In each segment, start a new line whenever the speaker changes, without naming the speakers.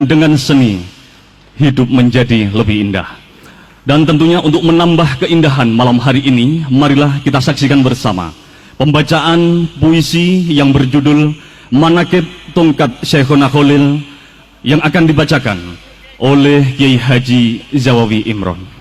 Dengan seni, hidup menjadi lebih indah. Dan tentunya untuk menambah keindahan malam hari ini, marilah kita saksikan bersama pembacaan puisi yang berjudul Manaqib Tongkat Syekhona Khalil yang akan dibacakan oleh Kiai Haji Zawawi Imron.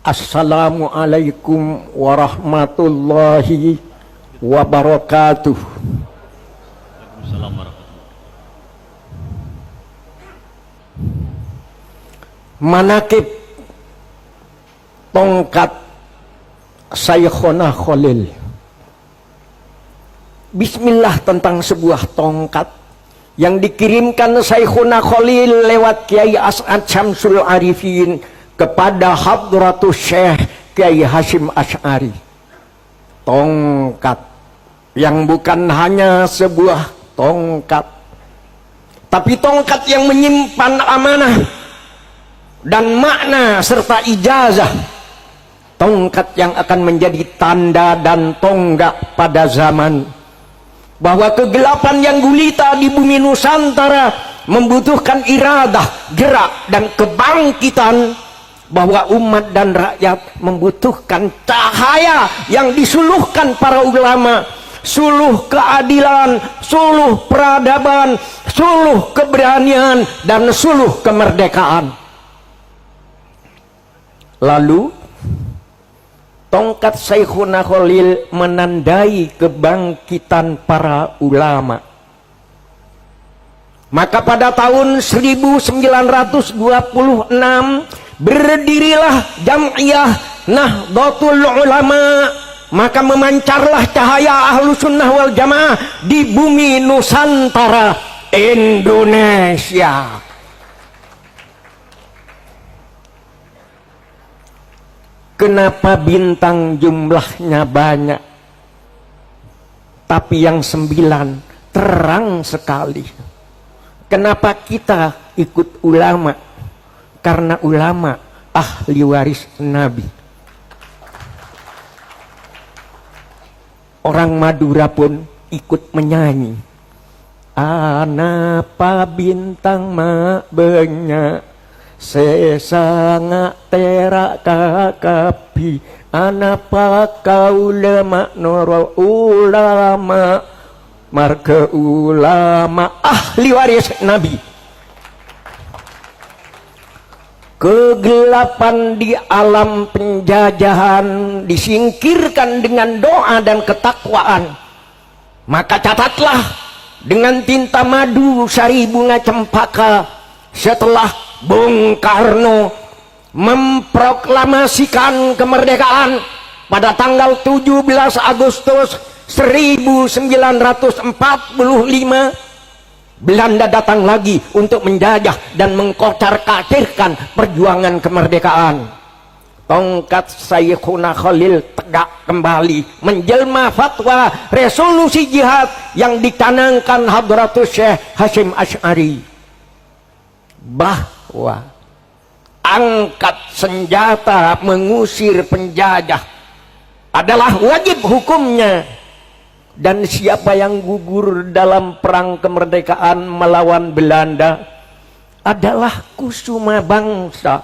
Assalamualaikum warahmatullahi wabarakatuh. Manaqib Tongkat Syekhona Khalil. Bismillah tentang sebuah tongkat yang dikirimkan Syekhona Khalil lewat Kiai As'ad Syamsul Arifin kepada Hadratus Syekh Kiai Hasyim Asy'ari. Tongkat yang bukan hanya sebuah tongkat, tapi tongkat yang menyimpan amanah dan makna serta ijazah. Tongkat yang akan menjadi tanda dan tonggak pada zaman bahwa kegelapan yang gulita di bumi Nusantara membutuhkan iradah, gerak dan kebangkitan, bahwa umat dan rakyat membutuhkan cahaya yang disuluhkan para ulama, suluh keadilan, suluh peradaban, suluh keberanian, dan suluh kemerdekaan. Lalu tongkat Syekhona Khalil menandai kebangkitan para ulama. Maka pada tahun 1926 berdirilah Jam'iyah Nahdlatul Ulama, maka memancarlah cahaya Ahlus Sunnah wal Jamaah di bumi Nusantara Indonesia. Kenapa bintang jumlahnya banyak, tapi yang 9 terang sekali? Kenapa kita ikut ulama? Karena ulama ahli waris Nabi. Orang Madura pun ikut menyanyi. Anapa bintang mak banyak, sesanga terak kakapi, anapa kau lemak noro ulama, marga ulama ahli waris Nabi. Kegelapan di alam penjajahan disingkirkan dengan doa dan ketakwaan. Maka catatlah dengan tinta madu sari bunga cempaka, setelah Bung Karno memproklamasikan kemerdekaan pada tanggal 17 Agustus 1945, Belanda datang lagi untuk menjajah dan mengkocar-kacirkan perjuangan kemerdekaan. Tongkat Syekhona Khalil tegak kembali, menjelma fatwa resolusi jihad yang dicanangkan Hadratus Syekh Hasyim Asy'ari, bahwa angkat senjata mengusir penjajah adalah wajib hukumnya. Dan siapa yang gugur dalam perang kemerdekaan melawan Belanda adalah kusuma bangsa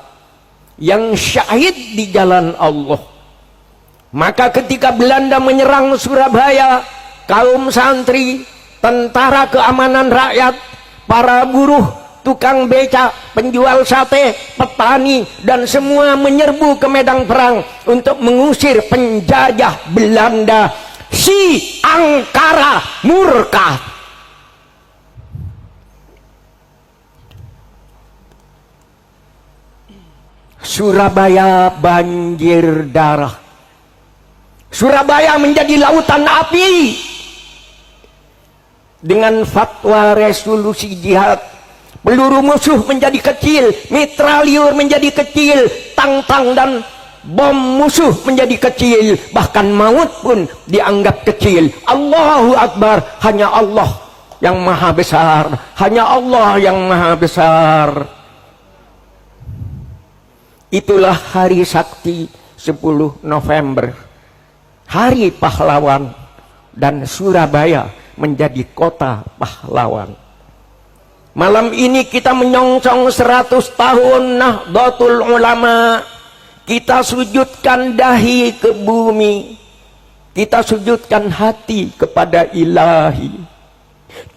yang syahid di jalan Allah. Maka ketika Belanda menyerang Surabaya, kaum santri, tentara keamanan rakyat, para buruh, tukang beca, penjual sate, petani, dan semua menyerbu ke medan perang untuk mengusir penjajah Belanda. Si angkara murka. Surabaya banjir darah. Surabaya menjadi lautan api. Dengan fatwa resolusi jihad, peluru musuh menjadi kecil, mitraliur menjadi kecil, tang-tang dan bom musuh menjadi kecil, bahkan maut pun dianggap kecil. Allahu Akbar, hanya Allah yang maha besar, hanya Allah yang maha besar. Itulah hari sakti 10 November, hari pahlawan, dan Surabaya menjadi kota pahlawan. Malam ini kita menyongsong 100 tahun Nahdlatul Ulama. Kita sujudkan dahi ke bumi, kita sujudkan hati kepada Ilahi.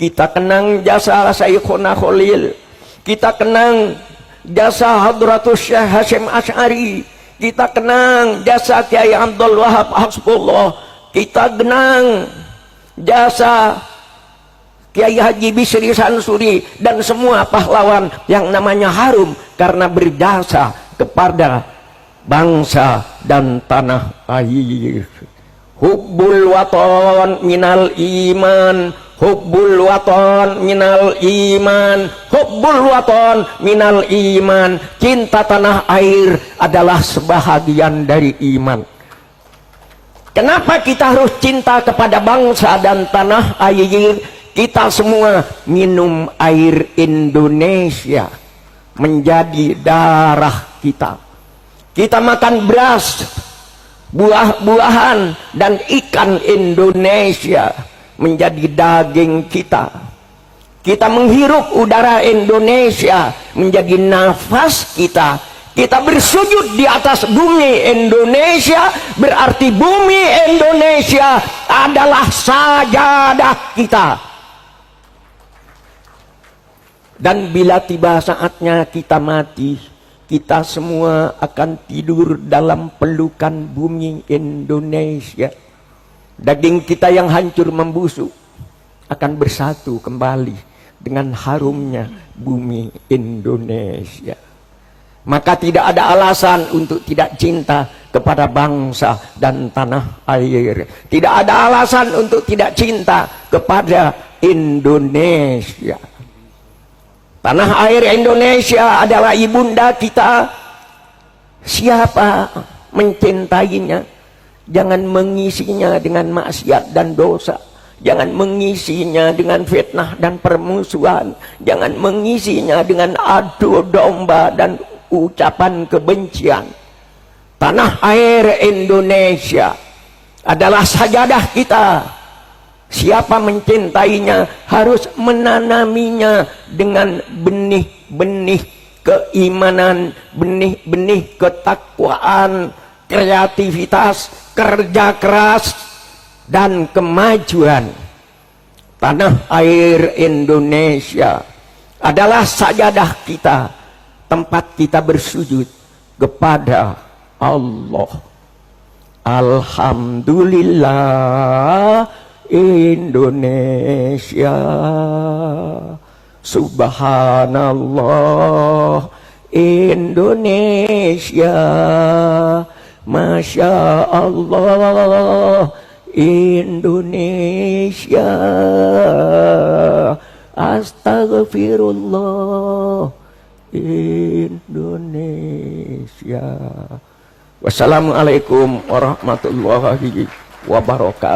Kita kenang jasa Syekhuna Khalil, kita kenang jasa Hadratus Syekh Hasyim Asy'ari, kita kenang jasa Kiai Abdul Wahab Hasbullah, kita kenang jasa Kiai Haji Bisri Sansuri, dan semua pahlawan yang namanya harum karena berjasa kepada bangsa dan tanah air. Hubbul watan minal iman, hubbul watan minal iman, hubbul watan minal iman. Cinta tanah air adalah sebahagian dari iman. Kenapa kita harus cinta kepada bangsa dan tanah air? Kita semua minum air Indonesia menjadi darah kita. Kita makan beras, buah-buahan, dan ikan Indonesia menjadi daging kita. Kita menghirup udara Indonesia menjadi nafas kita. Kita bersujud di atas bumi Indonesia, berarti bumi Indonesia adalah sajadah kita. Dan bila tiba saatnya kita mati, kita semua akan tidur dalam pelukan bumi Indonesia. Daging kita yang hancur membusuk akan bersatu kembali dengan harumnya bumi Indonesia. Maka tidak ada alasan untuk tidak cinta kepada bangsa dan tanah air. Tidak ada alasan untuk tidak cinta kepada Indonesia. Tanah air Indonesia adalah ibunda kita. Siapa mencintainya, jangan mengisinya dengan maksiat dan dosa. Jangan mengisinya dengan fitnah dan permusuhan. Jangan mengisinya dengan adu domba dan ucapan kebencian. Tanah air Indonesia adalah sajadah kita. Siapa mencintainya harus menanaminya dengan benih-benih keimanan, benih-benih ketakwaan, kreativitas, kerja keras, dan kemajuan. Tanah air Indonesia adalah sajadah kita, tempat kita bersujud kepada Allah. Alhamdulillah Indonesia, subhanallah Indonesia, masya Allah Indonesia, astagfirullah Indonesia. Wassalamualaikum warahmatullahi wabarakatuh.